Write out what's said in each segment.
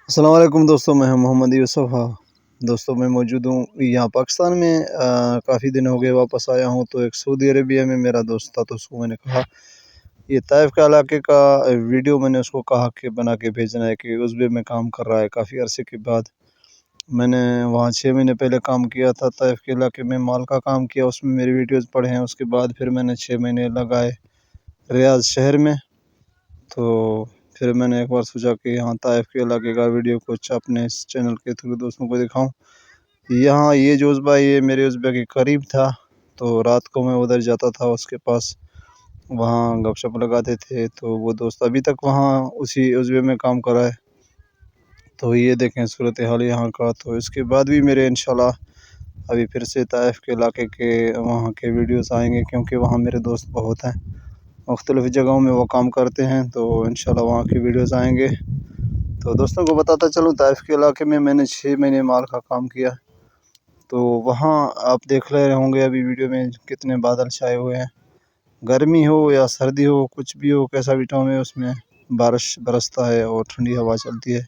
السلام علیکم دوستوں، میں ہوں محمد یوسف۔ دوستوں میں موجود ہوں یہاں پاکستان میں، کافی دن ہو گئے واپس آیا ہوں۔ تو ایک سعودی عربیہ میں میرا دوست تھا، تو اس کو میں نے کہا یہ طائف کے علاقے کا ویڈیو میں نے اس کو کہا کہ بنا کے بھیجنا ہے، کہ عزبے میں کام کر رہا ہے کافی عرصے کے بعد۔ میں نے وہاں 6 مہینے پہلے کام کیا تھا، طائف کے علاقے میں مال کا کام کیا، اس میں میری ویڈیوز پڑے ہیں۔ اس کے بعد پھر میں نے 6 مہینے لگائے ریاض شہر میں۔ تو پھر میں نے ایک بار سوچا کہ یہاں طائف کے علاقے کا ویڈیو کچھ اپنے اس چینل کے تھرو دوستوں کو دکھاؤں۔ یہاں یہ جو عزبہ یہ میرے عزبے کے قریب تھا، تو رات کو میں ادھر جاتا تھا اس کے پاس، وہاں گپ شپ لگاتے تھے۔ تو وہ دوست ابھی تک وہاں اسی عزبے میں کام کر رہا ہے۔ تو یہ دیکھیں صورتحال یہاں کا۔ تو اس کے بعد بھی میرے انشاءاللہ ابھی پھر سے طائف کے علاقے کے وہاں کے ویڈیوز آئیں گے، کیونکہ وہاں میرے دوست بہت ہیں، مختلف جگہوں میں وہ کام کرتے ہیں۔ تو انشاءاللہ وہاں کی ویڈیوز آئیں گے۔ تو دوستوں کو بتاتا چلوں، طائف کے علاقے میں نے 6 مہینے مال کا کام کیا۔ تو وہاں آپ دیکھ رہے ہوں گے ابھی ویڈیو میں کتنے بادل چھائے ہوئے ہیں، گرمی ہو یا سردی ہو، کچھ بھی ہو، کیسا بھی ٹائم ہے، اس میں بارش برستا ہے اور ٹھنڈی ہوا چلتی ہے۔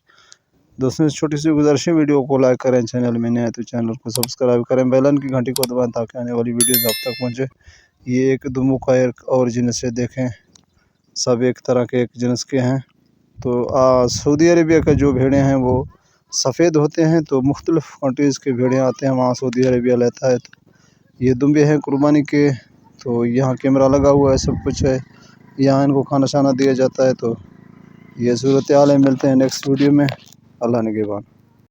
دوستوں اس چھوٹی سی گزارش ہے، ویڈیو کو لائک کریں، چینل میں نئے ہیں تو چینل کو سبسکرائب کریں، بیل آئکن کی گھنٹی کو دبائیں تاکہ آنے والی ویڈیوز آپ تک پہنچے۔ یہ ایک دمو کا ایک اور جنس سے دیکھیں، سب ایک طرح کے ایک جنس کے ہیں۔ تو سعودی عربیہ کا جو بھیڑیں ہیں وہ سفید ہوتے ہیں، تو مختلف کنٹریز کے بھیڑیں آتے ہیں وہاں سعودی عربیہ لیتا ہے۔ تو یہ دمبے ہیں قربانی کے۔ تو یہاں کیمرہ لگا ہوا ہے، سب کچھ ہے، یہاں ان کو کھانا شانہ دیا جاتا ہے۔ تو یہ صورتحال ہے، ملتے ہیں نیکسٹ ویڈیو میں۔ اللہ نگہبان۔